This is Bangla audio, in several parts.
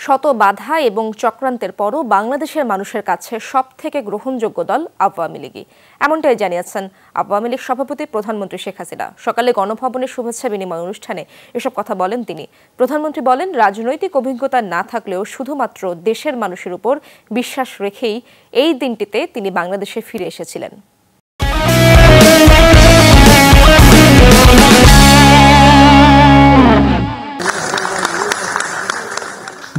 শত বাধা এবং চক্রান্তের পরও বাংলাদেশের মানুষের কাছে সবথেকে গ্রহণযোগ্য দল আওয়ামী লীগই, এমনটাই জানিয়েছেন আওয়ামী লীগ সভাপতি প্রধানমন্ত্রী শেখ হাসিনা। সকালে গণভবনের শুভেচ্ছা বিনিময় অনুষ্ঠানে এসব কথা বলেন তিনি। প্রধানমন্ত্রী বলেন, রাজনৈতিক অভিজ্ঞতা না থাকলেও শুধুমাত্র দেশের মানুষের উপর বিশ্বাস রেখেই এই দিনটিতে তিনি বাংলাদেশে ফিরে এসেছিলেন।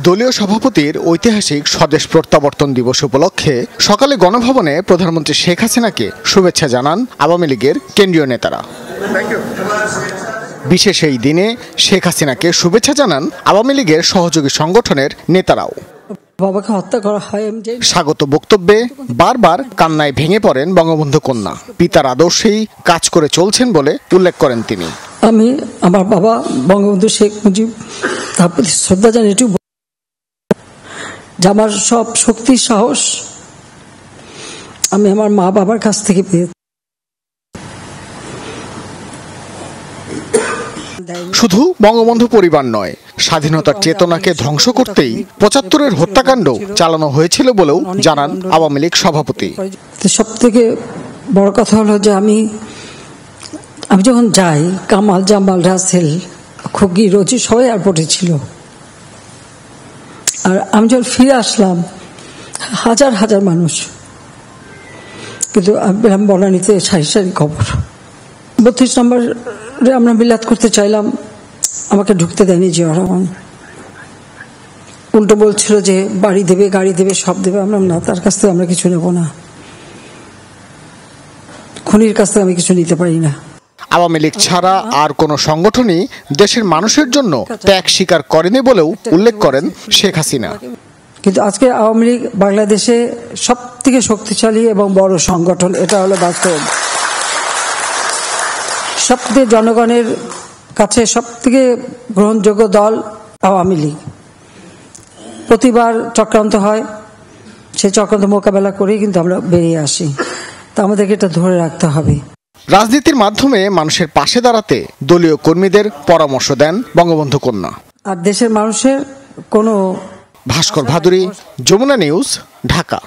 দলীয় সভাপতির ঐতিহাসিক স্বদেশ প্রত্যাবর্তন দিবস উপলক্ষে সকালে গণভবনে প্রধানমন্ত্রী শেখ হাসিনাকে শুভেচ্ছা জানান আওয়ামী লীগের কেন্দ্রীয় নেতারা। বিশেষ এই দিনে শেখ হাসিনাকে শুভেচ্ছা জানান আওয়ামী লীগের সহযোগী সংগঠনের নেতারাও। বাবাকে হত্যা করা হয় স্বাগত বক্তব্যে বারবার কান্নায় ভেঙে পড়েন বঙ্গবন্ধু কন্যা। পিতার আদর্শেই কাজ করে চলছেন বলে উল্লেখ করেন তিনি। আমি আমার বাবা বঙ্গবন্ধু শেখ মুজিব তার প্রতি শ্রদ্ধা জানিয়ে যে আমার সব শক্তি সাহস আমি আমার মা বাবার কাছ থেকে পেয়েছি। শুধু বঙ্গবন্ধু পরিবার নয়, স্বাধীনতার চেতনাকে ধ্বংস করতেই ৭৫-এর হত্যাকাণ্ড চালানো হয়েছিল বলেও জানান আওয়ামী লীগ সভাপতি। সব থেকে বড় কথা হলো যে আমি যখন যাই, কামাল, জামাল, রাসেল, খুগি, রোজি সবাই এয়ারপোর্টে ছিল। আর আমি যখন ফিরে আসলাম, হাজার হাজার মানুষ, কিন্তু বনানীতে সারি সারি খবর। ৩২ নম্বরে আমরা মিলাদ করতে চাইলাম, আমাকে ঢুকতে দেয়নি জিয়া রহমান। উল্টো বলছিল যে বাড়ি দেবে, গাড়ি দেবে, সব দেবে। আমরা না, তার কাছ থেকে আমরা কিছু নেব না, খুনির কাছ থেকে আমি কিছু নিতে পারি না। আওয়ামী লীগ ছাড়া আর কোনো সংগঠনই দেশের মানুষের জন্য ত্যাগ স্বীকার করেনি বলেও উল্লেখ করেন শেখ হাসিনা। কিন্তু আজকে আওয়ামী লীগ বাংলাদেশে সব থেকে শক্তিশালী এবং বড় সংগঠন, এটা হলো বাস্তব। সব থেকে জনগণের কাছে সব থেকে গ্রহণযোগ্য দল আওয়ামী লীগ। প্রতিবার চক্রান্ত হয়, সেই চক্রান্ত মোকাবেলা করেই কিন্তু আমরা বেরিয়ে আসি। তা আমাদেরকে এটা ধরে রাখতে হবে। রাজনীতির মাধ্যমে মানুষের পাশে দাঁড়াতে দলীয় কর্মীদের পরামর্শ দেন বঙ্গবন্ধু কন্যা। আর দেশের মানুষের কোনো। ভাস্কর ভাদুরী, যমুনা নিউজ, ঢাকা।